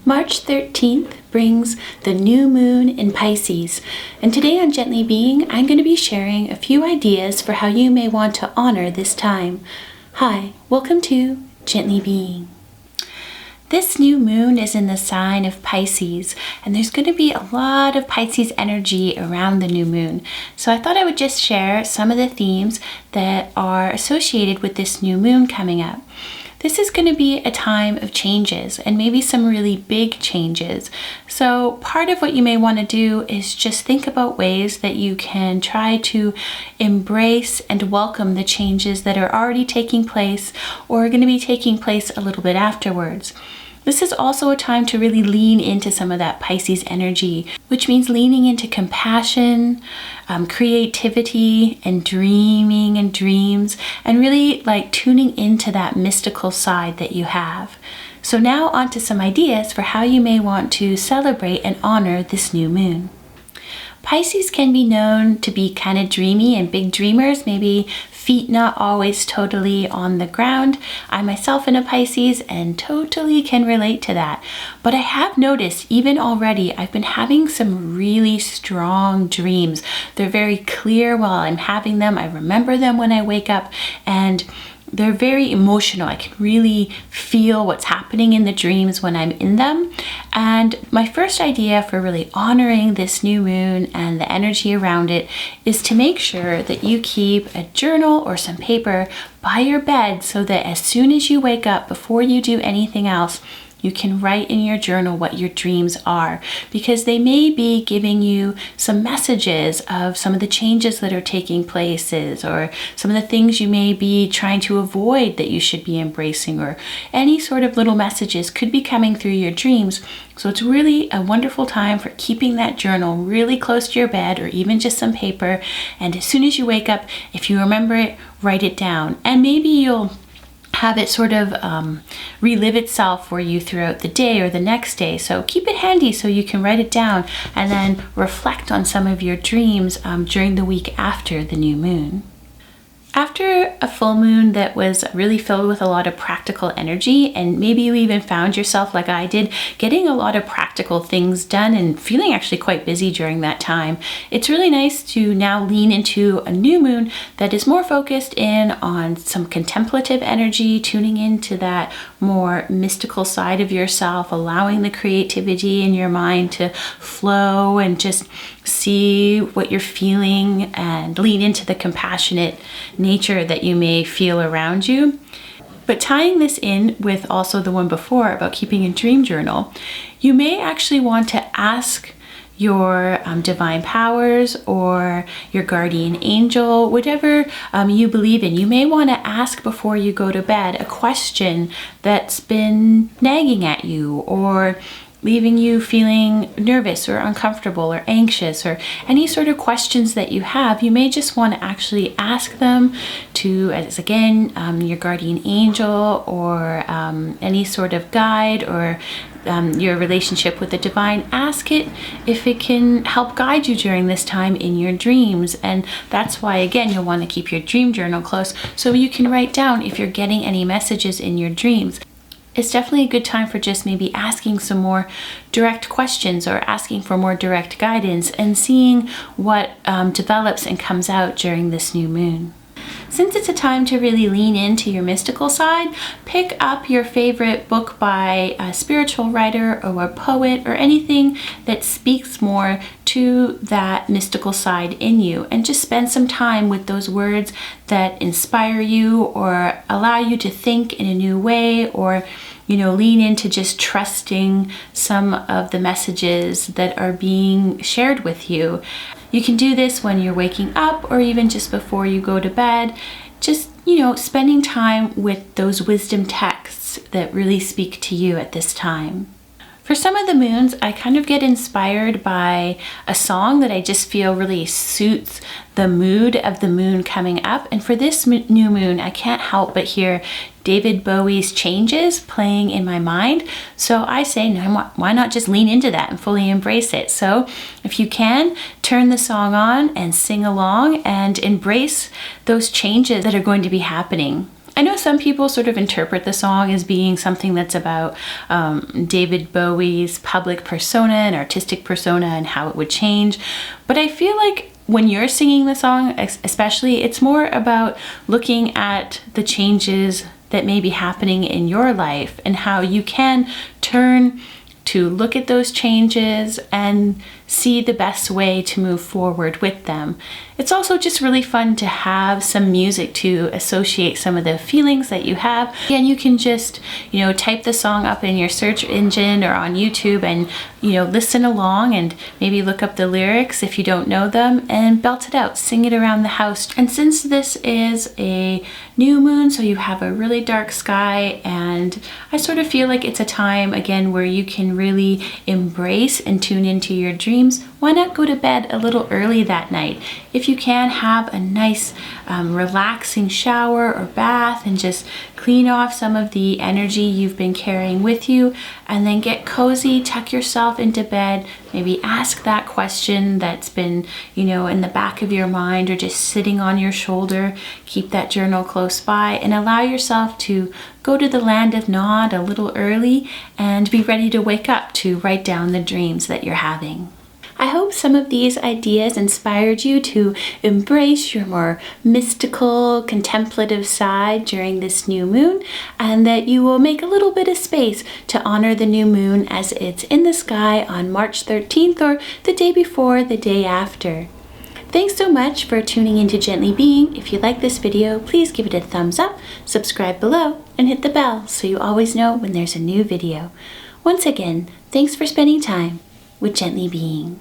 March 13th brings the new moon in Pisces, and today on Gently Being, I'm going to be sharing a few ideas for how you may want to honor this time. Hi, welcome to Gently Being. This new moon is in the sign of Pisces, and there's going to be a lot of Pisces energy around the new moon. So I thought I would just share some of the themes that are associated with this new moon coming up. This is going to be a time of changes and maybe some really big changes. So part of what you may want to do is just think about ways that you can try to embrace and welcome the changes that are already taking place or are going to be taking place a little bit afterwards. This is also a time to really lean into some of that Pisces energy, which means leaning into compassion, creativity, and dreaming and dreams, and really like tuning into that mystical side that you have. So now on to some ideas for how you may want to celebrate and honor this new moon. Pisces can be known to be kind of dreamy and big dreamers, maybe feet not always totally on the ground. I myself am a Pisces and totally can relate to that. But I have noticed even already I've been having some really strong dreams. They're very clear while I'm having them. I remember them when I wake up, and they're very emotional. I can really feel what's happening in the dreams when I'm in them. And my first idea for really honoring this new moon and the energy around it is to make sure that you keep a journal or some paper by your bed so that as soon as you wake up, before you do anything else, you can write in your journal what your dreams are, because they may be giving you some messages of some of the changes that are taking places, or some of the things you may be trying to avoid that you should be embracing, or any sort of little messages could be coming through your dreams. So it's really a wonderful time for keeping that journal really close to your bed, or even just some paper. And as soon as you wake up, if you remember it, write it down. And maybe you'll have it sort of relive itself for you throughout the day or the next day. So keep it handy so you can write it down and then reflect on some of your dreams during the week after the new moon. After a full moon that was really filled with a lot of practical energy, and maybe you even found yourself, like I did, getting a lot of practical things done and feeling actually quite busy during that time, it's really nice to now lean into a new moon that is more focused in on some contemplative energy, tuning into that more mystical side of yourself, allowing the creativity in your mind to flow and just see what you're feeling and lean into the compassionate nature that you may feel around you. But tying this in with also the one before about keeping a dream journal, you may actually want to ask your divine powers or your guardian angel, whatever you believe in. You may want to ask before you go to bed a question that's been nagging at you or leaving you feeling nervous or uncomfortable or anxious, or any sort of questions that you have. You may just want to actually ask them to, as again, your guardian angel or any sort of guide, or your relationship with the divine. Ask it if it can help guide you during this time in your dreams. And that's why, again, you'll want to keep your dream journal close so you can write down if you're getting any messages in your dreams. It's definitely a good time for just maybe asking some more direct questions or asking for more direct guidance and seeing what develops and comes out during this new moon. Since it's a time to really lean into your mystical side, pick up your favorite book by a spiritual writer or a poet or anything that speaks more to that mystical side in you, and just spend some time with those words that inspire you or allow you to think in a new way, or lean into just trusting some of the messages that are being shared with you. You can do this when you're waking up or even just before you go to bed. Just, spending time with those wisdom texts that really speak to you at this time. For some of the moons, I kind of get inspired by a song that I just feel really suits the mood of the moon coming up. And for this new moon, I can't help but hear David Bowie's Changes playing in my mind. So I say, no, why not just lean into that and fully embrace it? So if you can, turn the song on and sing along and embrace those changes that are going to be happening. I know some people sort of interpret the song as being something that's about David Bowie's public persona and artistic persona and how it would change. But I feel like when you're singing the song, especially, it's more about looking at the changes that may be happening in your life and how you can turn to look at those changes and see the best way to move forward with them. It's also just really fun to have some music to associate some of the feelings that you have. And you can just, type the song up in your search engine or on YouTube and, listen along and maybe look up the lyrics if you don't know them and belt it out, sing it around the house. And since this is a new moon, so you have a really dark sky, and I sort of feel like it's a time again where you can really embrace and tune into your dreams. Why not go to bed a little early that night? If you can, have a nice relaxing shower or bath and just clean off some of the energy you've been carrying with you, and then get cozy, tuck yourself into bed, maybe ask that question that's been, in the back of your mind or just sitting on your shoulder. Keep that journal close by and allow yourself to go to the land of Nod a little early and be ready to wake up to write down the dreams that you're having. I hope some of these ideas inspired you to embrace your more mystical, contemplative side during this new moon, and that you will make a little bit of space to honor the new moon as it's in the sky on March 13th or the day before, the day after. Thanks so much for tuning into Gently Being. If you like this video, please give it a thumbs up, subscribe below, and hit the bell so you always know when there's a new video. Once again, thanks for spending time with Gently Being.